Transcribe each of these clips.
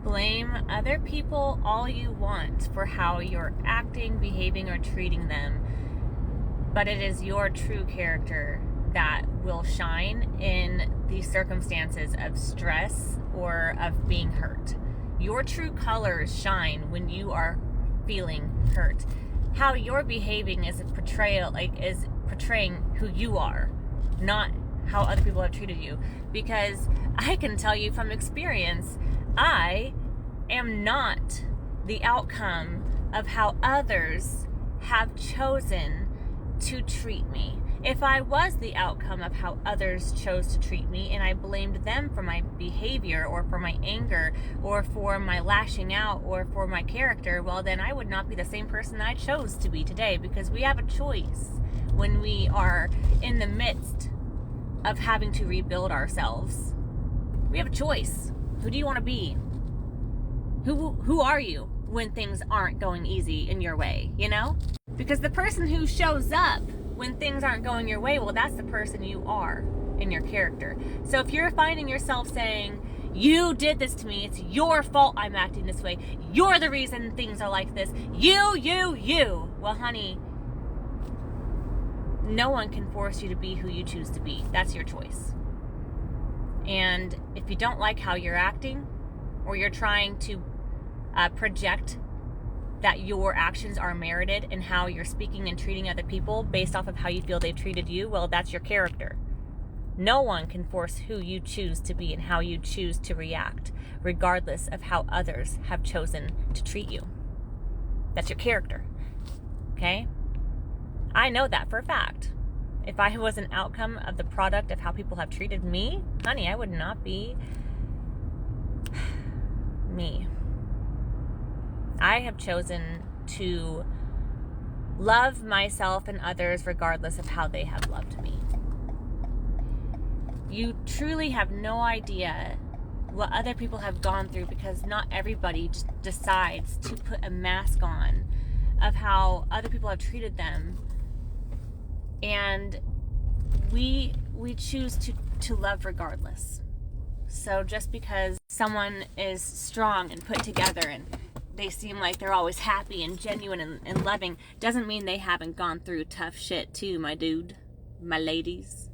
Blame other people all you want for how you're acting, behaving, or treating them, but it is your true character that will shine in these circumstances of stress or of being hurt. Your true colors shine when you are feeling hurt. How you're behaving is portraying who you are, not how other people have treated you. Because I can tell you from experience, I am not the outcome of how others have chosen to treat me. If I was the outcome of how others chose to treat me and I blamed them for my behavior or for my anger or for my lashing out or for my character, well, then I would not be the same person I chose to be today, because we have a choice when we are in the midst of having to rebuild ourselves. We have a choice. Who do you want to be? Who are you when things aren't going easy in your way, you know? Because the person who shows up when things aren't going your way, well, that's the person you are in your character. So if you're finding yourself saying, you did this to me, it's your fault I'm acting this way, you're the reason things are like this, you, well, honey, no one can force you to be who you choose to be. That's your choice. And if you don't like how you're acting, or you're trying to project that your actions are merited in how you're speaking and treating other people based off of how you feel they've treated you, well, that's your character. No one can force who you choose to be and how you choose to react, regardless of how others have chosen to treat you. That's your character. Okay? I know that for a fact. If I was an outcome of the product of how people have treated me, honey, I would not be me. I have chosen to love myself and others regardless of how they have loved me. You truly have no idea what other people have gone through, because not everybody just decides to put a mask on of how other people have treated them. And we choose to love regardless. So just because someone is strong and put together and they seem like they're always happy and genuine and loving doesn't mean they haven't gone through tough shit too, my dude, my ladies.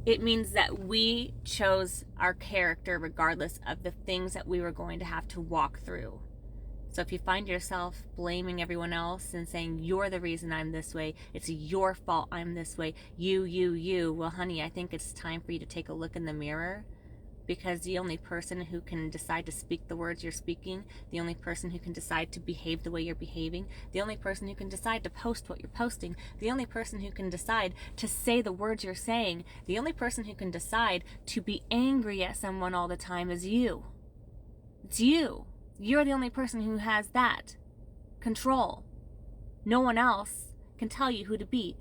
It means that we chose our character regardless of the things that we were going to have to walk through. So if you find yourself blaming everyone else and saying, you're the reason I'm this way, it's your fault I'm this way, you, well, honey, I think it's time for you to take a look in the mirror. Because the only person who can decide to speak the words you're speaking, the only person who can decide to behave the way you're behaving, the only person who can decide to post what you're posting, the only person who can decide to say the words you're saying, the only person who can decide to be angry at someone all the time is you. It's you. You're the only person who has that control. No one else can tell you who to be.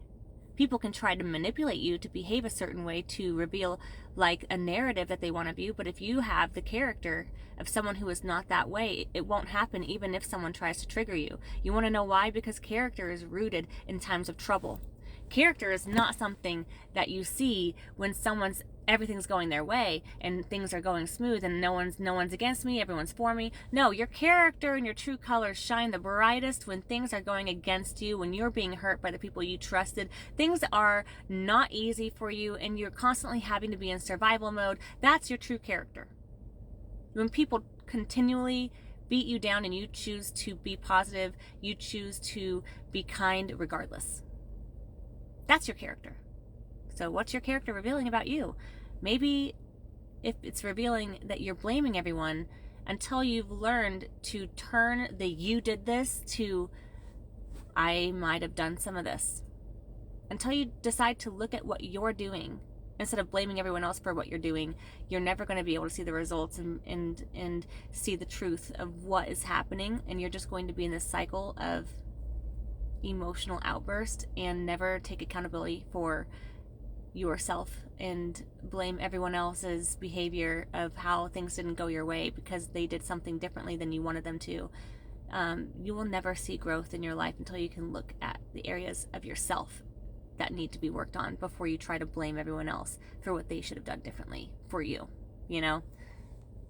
People can try to manipulate you to behave a certain way to reveal like a narrative that they want of you, but if you have the character of someone who is not that way, it won't happen even if someone tries to trigger you. You want to know why? Because character is rooted in times of trouble. Character is not something that you see when everything's going their way and things are going smooth and no one's against me, everyone's for me. No, your character and your true colors shine the brightest when things are going against you, when you're being hurt by the people you trusted. Things are not easy for you and you're constantly having to be in survival mode. That's your true character. When people continually beat you down and you choose to be positive, you choose to be kind regardless. That's your character. So what's your character revealing about you? Maybe if it's revealing that you're blaming everyone until you've learned to turn the you did this to I might have done some of this. Until you decide to look at what you're doing instead of blaming everyone else for what you're doing, you're never going to be able to see the results and see the truth of what is happening, and you're just going to be in this cycle of emotional outburst and never take accountability for yourself and blame everyone else's behavior of how things didn't go your way because they did something differently than you wanted them to. You will never see growth in your life until you can look at the areas of yourself that need to be worked on before you try to blame everyone else for what they should have done differently for you. You know,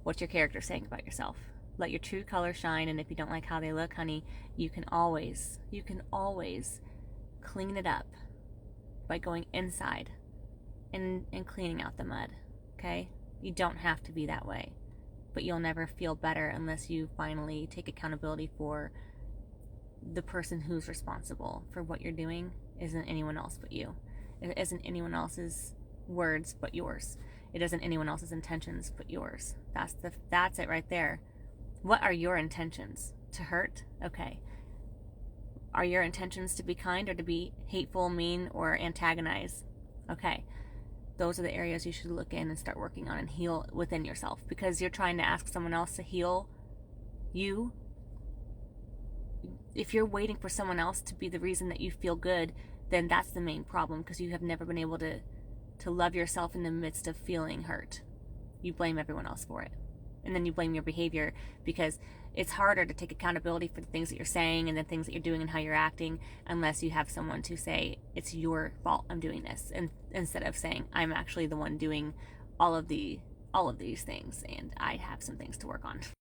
what's your character saying about yourself? Let your true color shine, and if you don't like how they look, honey, you can always clean it up by going inside and cleaning out the mud, okay? You don't have to be that way, but you'll never feel better unless you finally take accountability for the person who's responsible for what you're doing. Isn't anyone else but you. It isn't anyone else's words but yours. It isn't anyone else's intentions but yours. That's it right there. What are your intentions? To hurt? Okay. Are your intentions to be kind or to be hateful, mean, or antagonize? Okay. Those are the areas you should look in and start working on and heal within yourself, because you're trying to ask someone else to heal you. If you're waiting for someone else to be the reason that you feel good, then that's the main problem, because you have never been able to love yourself in the midst of feeling hurt. You blame everyone else for it. And then you blame your behavior, because it's harder to take accountability for the things that you're saying and the things that you're doing and how you're acting unless you have someone to say, it's your fault I'm doing this, and instead of saying, I'm actually the one doing all of these things and I have some things to work on.